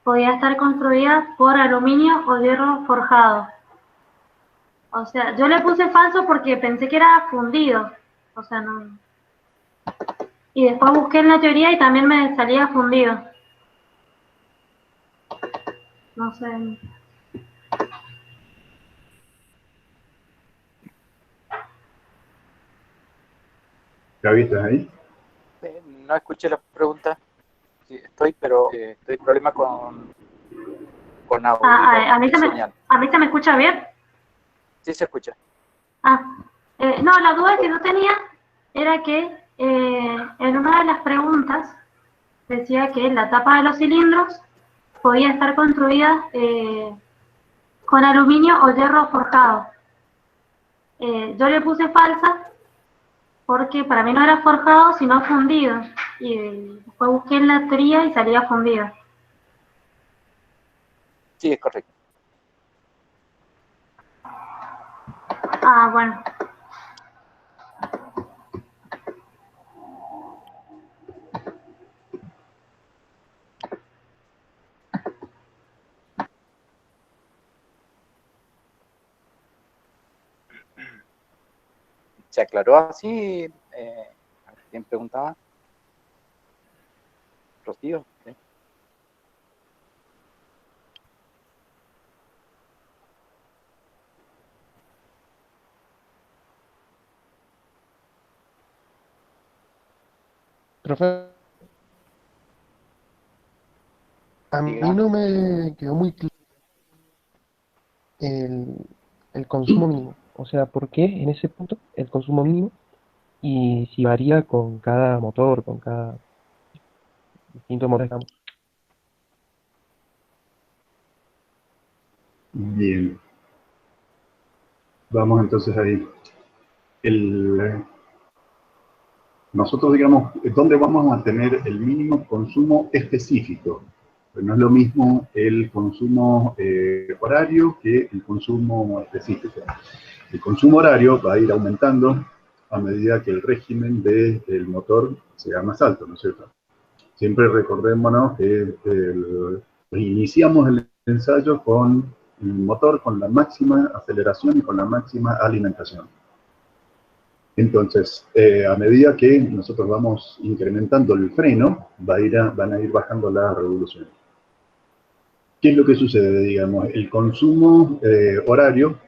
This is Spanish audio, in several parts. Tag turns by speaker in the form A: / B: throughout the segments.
A: podía estar construida por aluminio o hierro forjado. O sea, yo le puse falso porque pensé que era fundido. O sea, no. Y después busqué en la teoría y también me salía fundido. No sé.
B: ¿Gaby, estás ahí?
C: No escuché la pregunta. Sí, pero estoy problema con audio,
A: A mí
C: con señal.
A: a mí se me escucha bien.
C: Sí se escucha.
A: Ah, no, la duda que yo tenía era que en una de las preguntas decía que la tapa de los cilindros podía estar construida con aluminio o hierro forjado. Yo le puse falsa porque para mí no era forjado, sino fundido. Y después busqué en la teoría y salía fundido.
C: Sí, es correcto.
A: Ah, bueno.
C: ¿Se aclaró así? ¿Quién preguntaba? Rocío. ¿Sí?
D: Profe, a mí
C: Diga.
D: no me quedó muy claro el, el consumo mínimo. O sea, ¿por qué en ese punto el consumo mínimo? Y si varía con cada motor, con cada distinto motor, digamos.
B: Bien, vamos entonces ahí. Nosotros, digamos, ¿dónde vamos a tener el mínimo consumo específico? Pues no es lo mismo el consumo horario que el consumo específico. El consumo horario va a ir aumentando a medida que el régimen del motor sea más alto, ¿no es cierto? Siempre recordémonos que iniciamos el ensayo con el motor con la máxima aceleración y con la máxima alimentación. Entonces, a medida que nosotros vamos incrementando el freno, van a ir bajando las revoluciones. ¿Qué es lo que sucede? Digamos, el consumo horario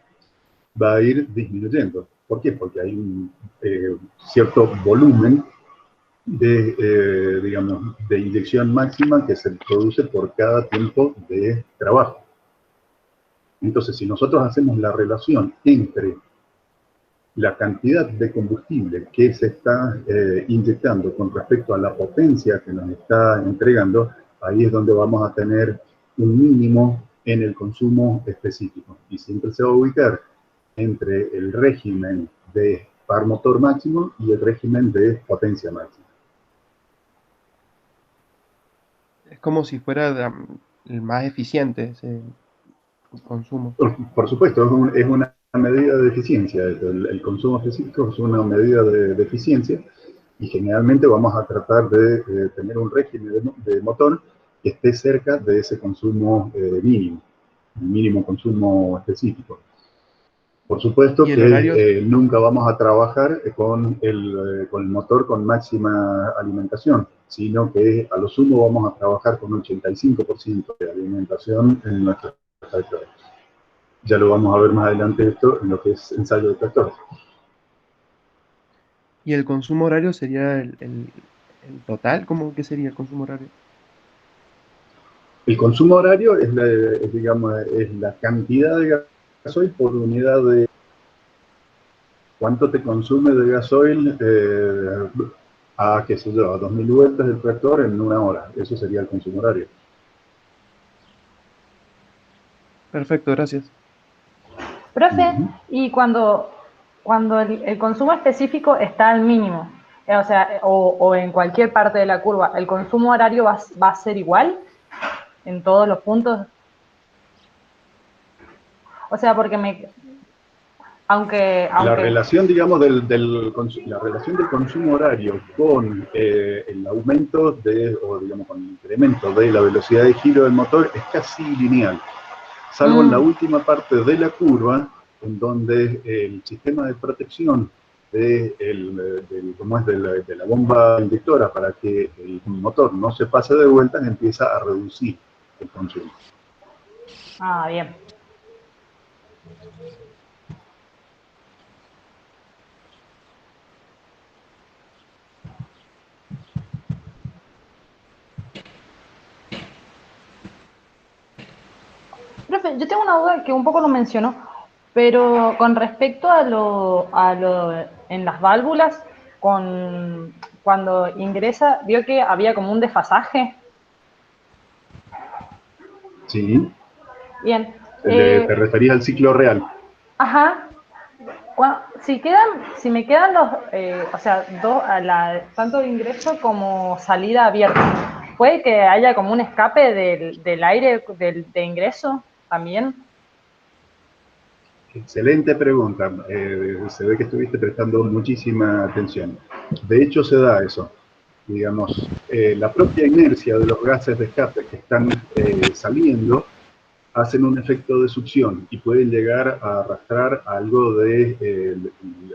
B: va a ir disminuyendo. ¿Por qué? Porque hay un cierto volumen digamos, de inyección máxima que se produce por cada tiempo de trabajo. Entonces, si nosotros hacemos la relación entre la cantidad de combustible que se está inyectando con respecto a la potencia que nos está entregando, ahí es donde vamos a tener un mínimo en el consumo específico. Y siempre se va a ubicar entre el régimen de par motor máximo y el régimen de potencia máxima.
D: Es como si fuera el más eficiente ese consumo.
B: Por supuesto, es una medida de eficiencia. El consumo específico es una medida de eficiencia y generalmente vamos a tratar de tener un régimen de motor que esté cerca de ese consumo mínimo, el mínimo consumo específico. Por supuesto
D: Y el horario,
B: que nunca vamos a trabajar con el motor con máxima alimentación, sino que a lo sumo vamos a trabajar con un 85% de alimentación en nuestros tractores. Ya lo vamos a ver más adelante esto en lo que es ensayo de tractores.
D: y el consumo horario sería el total, ¿cómo que sería el consumo horario?
B: El consumo horario digamos, es la cantidad de gasoil por unidad de cuánto te consume de gasoil qué sé yo, a 2000 vueltas del tractor en una hora. Eso sería el consumo horario.
D: Perfecto, gracias.
E: Profe, y cuando el consumo específico está al mínimo, o sea, o en cualquier parte de la curva, ¿el consumo horario va a ser igual en todos los puntos? O sea, porque
B: La relación, digamos, la relación del consumo horario con el aumento o digamos, con el incremento de la velocidad de giro del motor es casi lineal, salvo en la última parte de la curva, en donde el sistema de protección de la bomba inyectora para que el motor no se pase de vueltas empieza a reducir el consumo.
E: Ah, bien. Profe, yo tengo una duda que un poco lo mencionó, pero con respecto a en las válvulas, cuando ingresa, vio que había como un desfasaje.
B: Sí.
E: Bien.
B: Te referías al ciclo real.
E: Ajá. Si me quedan o sea, tanto ingreso como salida abierta, ¿puede que haya como un escape del aire de ingreso también?
B: Excelente pregunta. Se ve que estuviste prestando muchísima atención. De hecho, se da eso. Digamos, la propia inercia de los gases de escape que están saliendo hacen un efecto de succión y pueden llegar a arrastrar algo de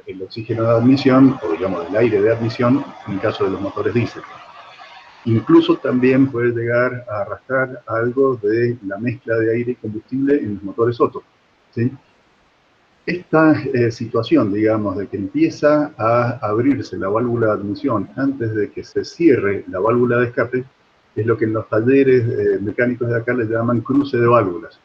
B: el oxígeno de admisión, o digamos, el aire de admisión, en el caso de los motores diésel. Incluso también puede llegar a arrastrar algo de la mezcla de aire y combustible en los motores Otto, ¿sí? Esta situación, digamos, de que empieza a abrirse la válvula de admisión antes de que se cierre la válvula de escape, es lo que en los talleres mecánicos de acá les llaman cruce de válvulas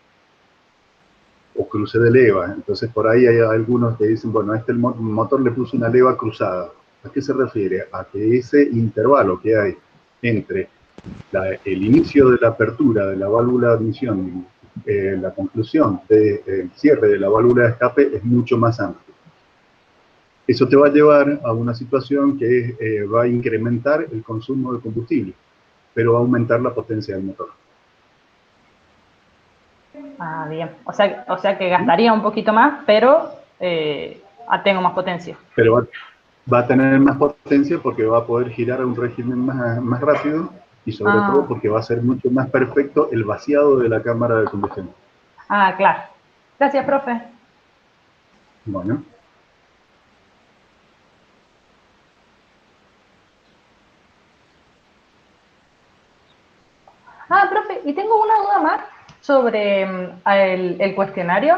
B: o cruce de leva. Entonces por ahí hay algunos que dicen, bueno, a este motor le puso una leva cruzada. ¿A qué se refiere? A que ese intervalo que hay entre el inicio de la apertura de la válvula de admisión y la conclusión del cierre de la válvula de escape es mucho más amplio. Eso te va a llevar a una situación que va a incrementar el consumo de combustible, pero va a aumentar la potencia del motor.
E: Ah, bien. O sea que gastaría un poquito más, pero tengo más potencia.
B: Pero va a tener más potencia porque va a poder girar a un régimen más rápido y sobre todo porque va a ser mucho más perfecto el vaciado de la cámara de combustión.
E: Ah, claro. Gracias, profe.
B: Bueno.
E: Profe, y tengo una duda más sobre el cuestionario.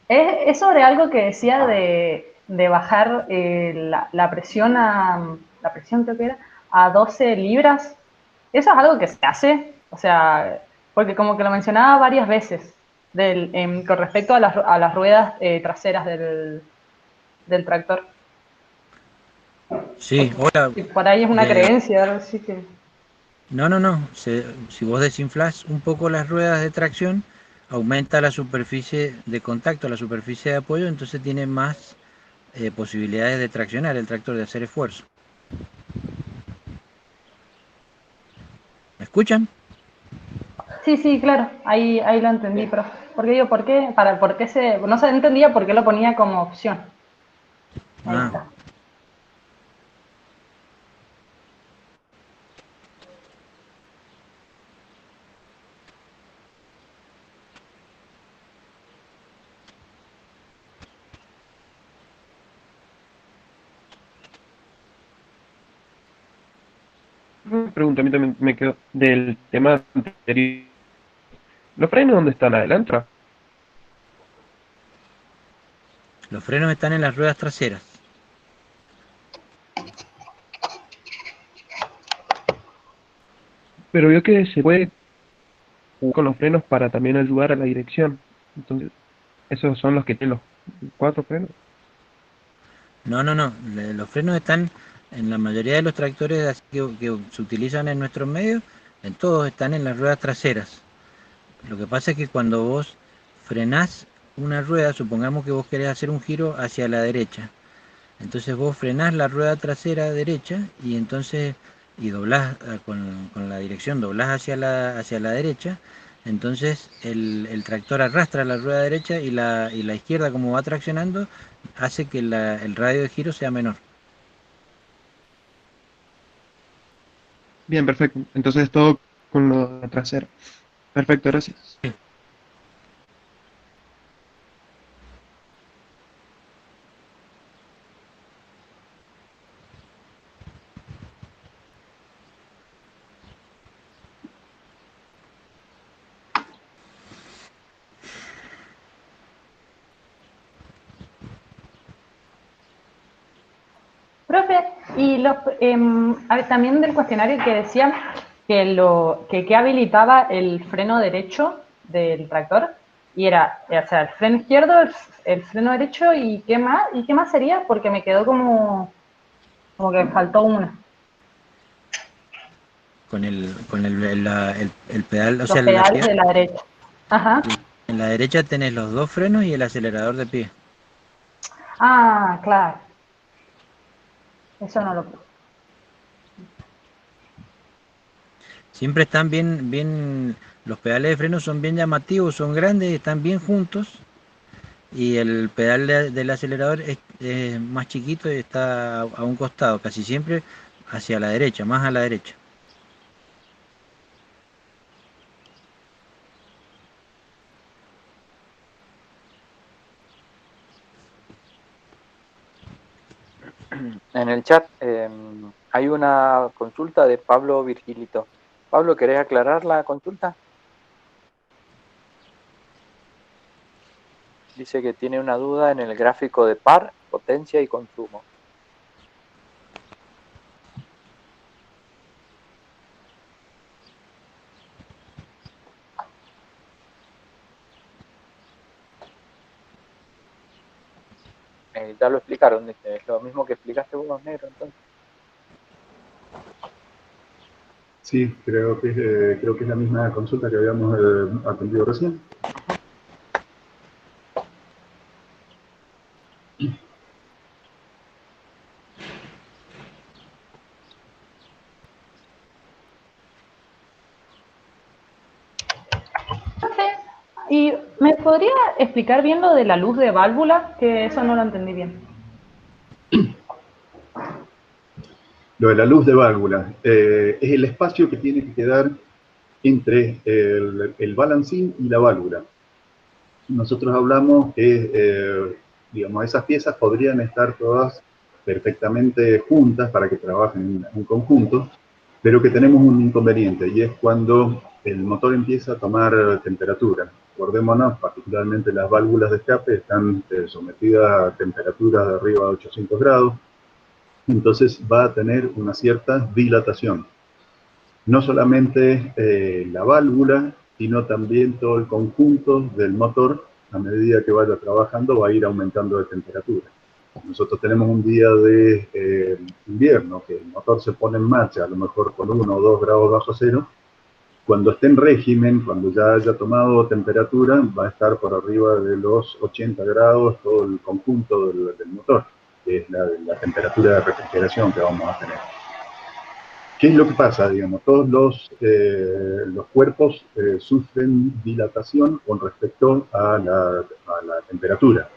E: Es sobre algo que decía de bajar la presión la presión creo que era, a 12 libras. ¿Eso es algo que se hace? O sea, porque como que lo mencionaba varias veces con respecto a las ruedas traseras del tractor.
F: Sí, hola.
E: Y por ahí es una creencia, así que...
F: No. Si vos desinflás un poco las ruedas de tracción, aumenta la superficie de contacto, la superficie de apoyo, entonces tiene más posibilidades de traccionar el tractor, de hacer esfuerzo. ¿Me escuchan?
E: Sí, claro, ahí lo entendí, profe. Porque digo, ¿por qué? No se entendía por qué lo ponía como opción. Ahí está.
D: Una pregunta, a mí también me quedó del tema anterior. ¿Los frenos dónde están? ¿Adelante?
F: Los frenos están en las ruedas traseras.
D: Pero veo que se puede jugar con los frenos para también ayudar a la dirección. Entonces, ¿esos son los que tienen los 4 frenos?
F: No. Los frenos están en la mayoría de los tractores así que se utilizan en nuestros medios, en todos están en las ruedas traseras. Lo que pasa es que cuando vos frenás una rueda, supongamos que vos querés hacer un giro hacia la derecha. Entonces vos frenás la rueda trasera derecha y entonces doblás con la dirección, doblás hacia la derecha. entonces el tractor arrastra la rueda derecha y la izquierda, como va traccionando, hace que el radio de giro sea menor.
D: Bien, perfecto. Entonces todo con lo de trasero. Perfecto, gracias.
E: Profe, y a ver, también del cuestionario que decía que habilitaba el freno derecho del tractor, y era, o sea, el freno izquierdo, el freno derecho, ¿y qué más sería? Porque me quedó como que faltó uno.
F: Con el pedal, o
E: Los
F: sea,
E: pedales de la derecha. Ajá.
F: en la derecha tenés los dos frenos y el acelerador de pie.
E: Ah, claro. Eso no lo puse.
F: Siempre están bien, los pedales de freno son bien llamativos, son grandes, están bien juntos, y el pedal del acelerador es más chiquito y está a un costado, casi siempre hacia la derecha, más a la derecha.
C: En el chat hay una consulta de Pablo Virgilito. Pablo, ¿querés aclarar la consulta? Dice que tiene una duda en el gráfico de par, potencia y consumo. Ya lo explicaron, dice, es lo mismo que explicaste vos, negro, entonces.
B: Sí, creo que es la misma consulta que habíamos atendido recién.
E: ¿Y me podría explicar bien lo de la luz de válvula? Que eso no lo entendí bien.
B: Lo de la luz de válvula es el espacio que tiene que quedar entre el balancín y la válvula. Nosotros hablamos que, digamos, esas piezas podrían estar todas perfectamente juntas para que trabajen en conjunto, pero que tenemos un inconveniente, y es cuando el motor empieza a tomar temperatura. Acordémonos, particularmente las válvulas de escape están sometidas a temperaturas de arriba de 800 grados, entonces va a tener una cierta dilatación. No solamente la válvula, sino también todo el conjunto del motor, a medida que vaya trabajando, va a ir aumentando de temperatura. Nosotros tenemos un día de invierno, que el motor se pone en marcha, a lo mejor con 1 o 2 grados bajo cero. Cuando esté en régimen, cuando ya haya tomado temperatura, va a estar por arriba de los 80 grados todo el conjunto del motor, que es la temperatura de refrigeración que vamos a tener. ¿Qué es lo que pasa? Digamos, todos los cuerpos sufren dilatación con respecto a la temperatura.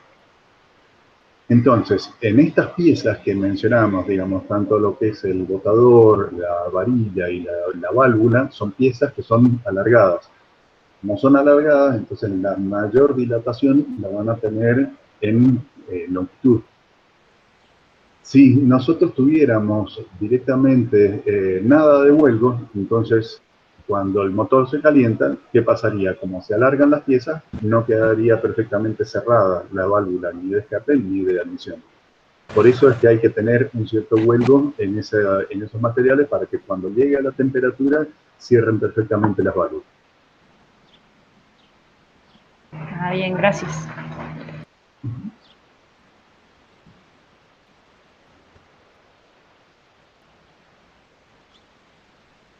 B: Entonces, en estas piezas que mencionamos, digamos, tanto lo que es el botador, la varilla y la válvula, son piezas que son alargadas. No son alargadas, entonces la mayor dilatación la van a tener en longitud. Si nosotros tuviéramos directamente nada de vuelco, entonces cuando el motor se calienta, ¿qué pasaría? Como se alargan las piezas, no quedaría perfectamente cerrada la válvula ni de escape ni de admisión. Por eso es que hay que tener un cierto vuelco en esos materiales para que cuando llegue a la temperatura cierren perfectamente las válvulas.
E: Ah, bien, gracias.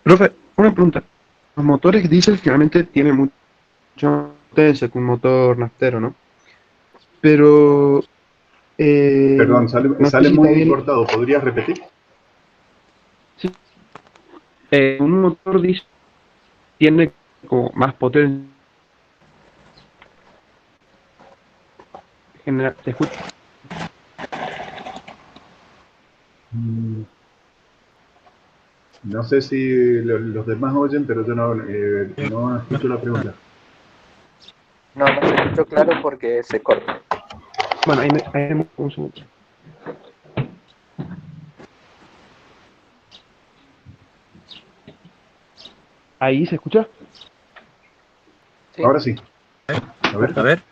D: Profe, una pregunta. Los motores diésel generalmente tienen mucha potencia que un motor naftero, ¿no? Pero
B: Perdón,
D: no sé
B: sale
D: si
B: muy
D: también,
B: cortado. ¿Podrías repetir?
D: sí, un motor diésel tiene como más potente. ¿Se escucha?
B: No sé si los demás oyen, pero yo no escucho la pregunta.
C: No, no se escuchó claro porque se corta.
D: Bueno, un segundo. ¿Ahí se escucha?
C: ¿Sí?
B: Ahora sí. A ver.
F: A ver.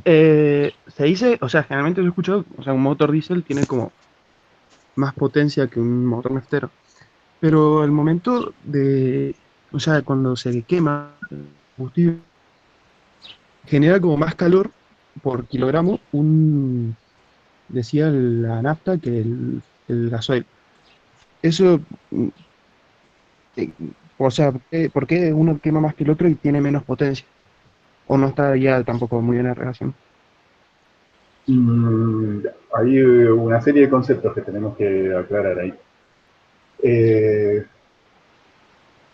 D: Se dice, o sea, generalmente yo he escuchado, o sea, un motor diésel tiene como más potencia que un motor naftero. Pero al momento de, o sea, cuando se quema el combustible, genera como más calor por kilogramo, decía la nafta que el gasoil. Eso, eh, o sea, ¿por qué uno quema más que el otro y tiene menos potencia? ¿O no está ya tampoco muy bien la relación?
B: Mm, Hay una serie de conceptos que tenemos que aclarar ahí.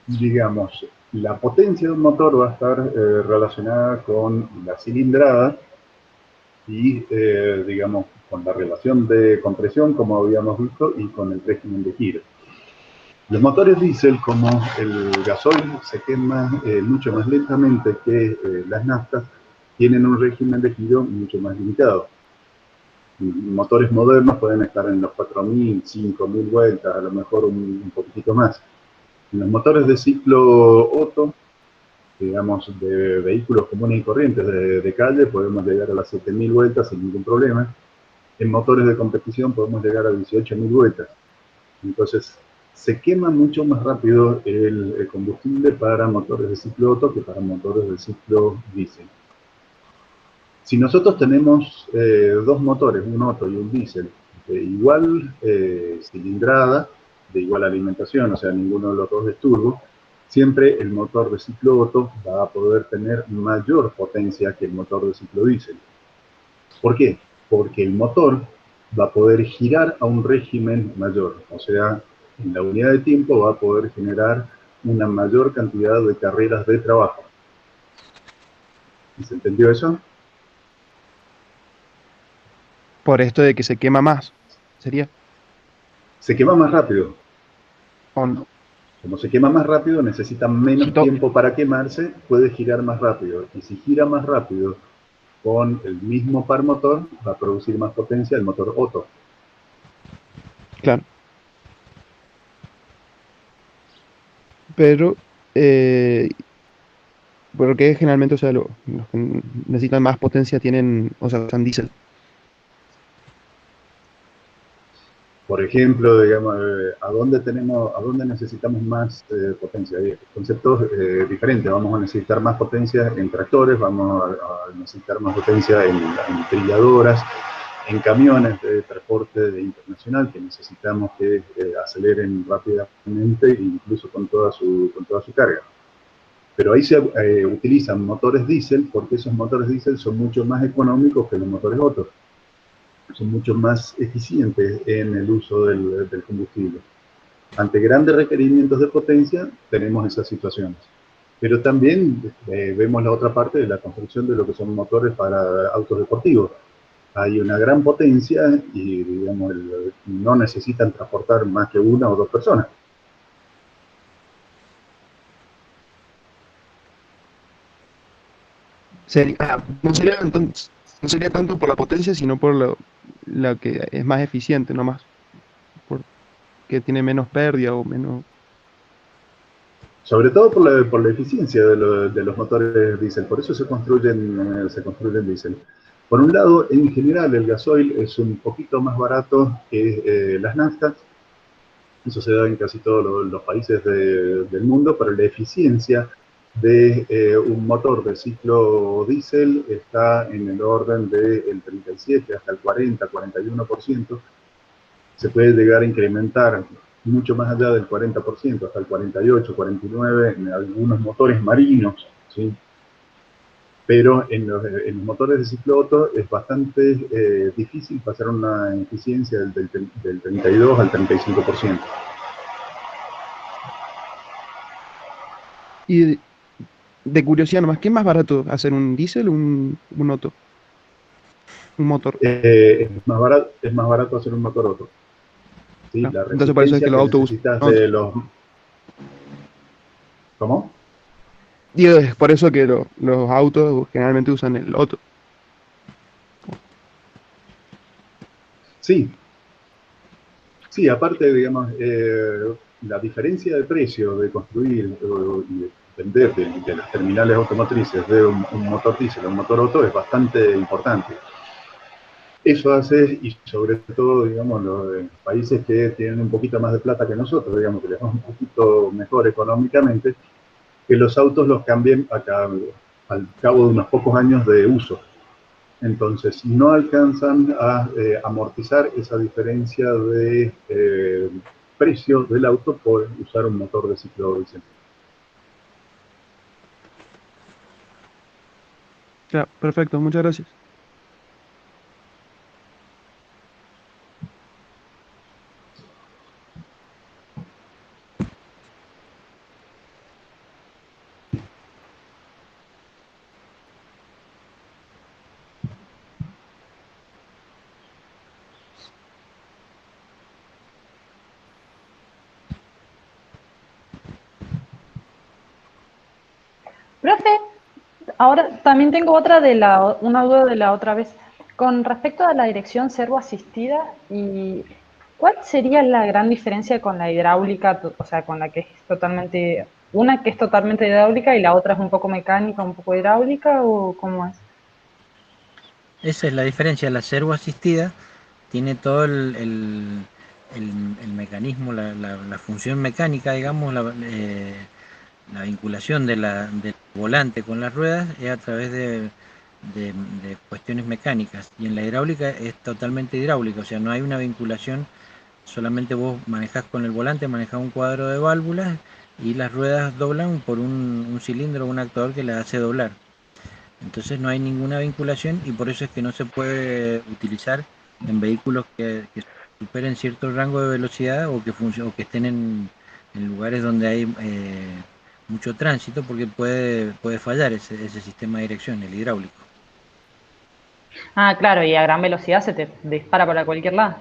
B: Digamos, la potencia de un motor va a estar relacionada con la cilindrada y, digamos, con la relación de compresión, como habíamos visto, y con el régimen de giro. Los motores diésel, como el gasoil, se quema mucho más lentamente que las naftas, tienen un régimen de giro mucho más limitado. Motores modernos pueden estar en los 4.000, 5.000 vueltas, a lo mejor un poquitito más. En los motores de ciclo Otto, digamos, de vehículos comunes y corrientes de calle, podemos llegar a las 7.000 vueltas sin ningún problema. En motores de competición podemos llegar a 18.000 vueltas. Entonces, se quema mucho más rápido el combustible para motores de ciclo Otto que para motores de ciclo diésel. Si nosotros tenemos dos motores, un Otto y un diésel, de igual cilindrada, de igual alimentación, o sea, ninguno de los dos es turbo, siempre el motor de ciclo Otto va a poder tener mayor potencia que el motor de ciclo diésel. ¿Por qué? Porque el motor va a poder girar a un régimen mayor, o sea, en la unidad de tiempo va a poder generar una mayor cantidad de carreras de trabajo. ¿Se entendió eso?
D: Por esto de que se quema más, ¿sería?
B: Se quema más rápido.
D: ¿O no?
B: Como se quema más rápido, necesita menos tiempo para quemarse, puede girar más rápido. Y si gira más rápido con el mismo par motor, va a producir más potencia el motor Otto.
D: Claro. Pero, porque generalmente, o sea, los que necesitan más potencia tienen, o sea, usan diésel.
B: Por ejemplo, digamos, ¿a dónde necesitamos más potencia? Hay conceptos diferentes. Vamos a necesitar más potencia en tractores, vamos a necesitar más potencia en trilladoras, en camiones de transporte internacional que necesitamos que aceleren rápidamente, incluso con toda su carga. Pero ahí se utilizan motores diésel porque esos motores diésel son mucho más económicos que los motores Otto. Son mucho más eficientes en el uso del combustible. Ante grandes requerimientos de potencia, tenemos esas situaciones. Pero también vemos la otra parte de la construcción de lo que son motores para autos deportivos. Hay una gran potencia y, digamos, no necesitan transportar más que una o dos personas.
D: No sería tanto por la potencia, sino por lo que es más eficiente, no más. Porque tiene menos pérdida o menos.
B: Sobre todo por la eficiencia de los motores diésel, por eso se construyen diésel. Por un lado, en general, el gasoil es un poquito más barato que las naftas. Eso se da en casi todos los países del mundo, pero la eficiencia de un motor de ciclo diésel está en el orden del 37 hasta el 40, 41%. Se puede llegar a incrementar mucho más allá del 40%, hasta el 48, 49% en algunos motores marinos, ¿sí? Pero en los motores de ciclo Otto es bastante difícil pasar una eficiencia del 32 al 35%.
D: Y de curiosidad nomás, ¿qué es más barato? ¿Hacer un diésel o un Otto? Un motor.
B: Es más barato hacer un motor Otto. ¿Sí?
D: No.
B: La
D: Entonces por eso es que
B: resistencia
D: los
B: que
D: autos usan
B: necesitas
D: Otto.
B: de los... ¿Cómo?
D: Digo, es por eso que los autos generalmente usan el Otto.
B: Sí, sí, aparte, digamos, la diferencia de precio de construir y de vender de las terminales automotrices de un motor diésel a un motor Otto es bastante importante. Eso hace, y sobre todo, digamos, los países que tienen un poquito más de plata que nosotros, digamos, que les va un poquito mejor económicamente, que los autos los cambien al cabo de unos pocos años de uso. Entonces, no alcanzan a amortizar esa diferencia de precio del auto por usar un motor de ciclo diésel.
D: Ya, perfecto, muchas gracias.
E: Profe, ahora también tengo una duda de la otra vez. Con respecto a la dirección servo asistida, ¿y cuál sería la gran diferencia con la hidráulica? O sea, con la que es totalmente, una que es totalmente hidráulica y la otra es un poco mecánica, un poco hidráulica, ¿o cómo es?
F: Esa es la diferencia. La servo asistida tiene todo el mecanismo, la función mecánica, digamos, la vinculación del volante con las ruedas es a través de cuestiones mecánicas. Y en la hidráulica es totalmente hidráulica, o sea, no hay una vinculación, solamente vos manejás con el volante, manejás un cuadro de válvulas y las ruedas doblan por un cilindro o un actuador que las hace doblar. Entonces no hay ninguna vinculación y por eso es que no se puede utilizar en vehículos que superen cierto rango de velocidad o que estén en lugares donde hay mucho tránsito, porque puede fallar ese sistema de dirección, el hidráulico.
E: Ah, claro, y a gran velocidad se te dispara para cualquier lado.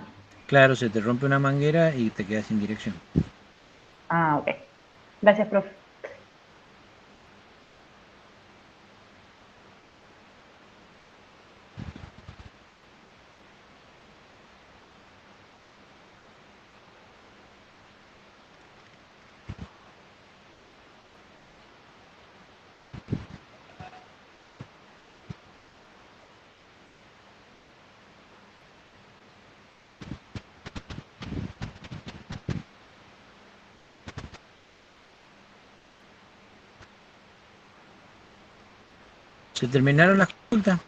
F: Claro, se te rompe una manguera y te quedas sin dirección.
E: Ah, ok. Gracias, profe.
F: ¿Se terminaron las consultas?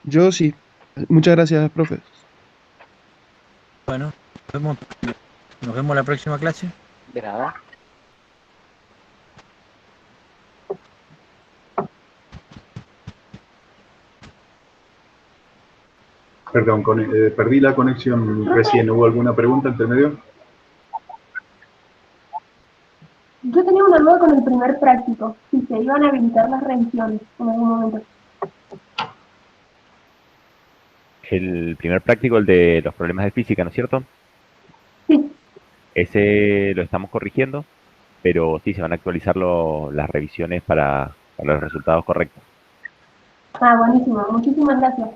D: Yo sí. Muchas gracias, profe.
F: Bueno, nos vemos la próxima clase.
C: De nada.
B: Perdón, perdí la conexión recién. ¿Hubo alguna pregunta entre medio?
G: Yo tenía una duda con el primer práctico, si se iban a habilitar las revisiones en algún momento.
H: El primer práctico, el de los problemas de física, ¿no es cierto?
G: Sí.
H: Ese lo estamos corrigiendo, pero sí se van a actualizar las revisiones para los resultados correctos.
G: Ah, buenísimo. Muchísimas gracias.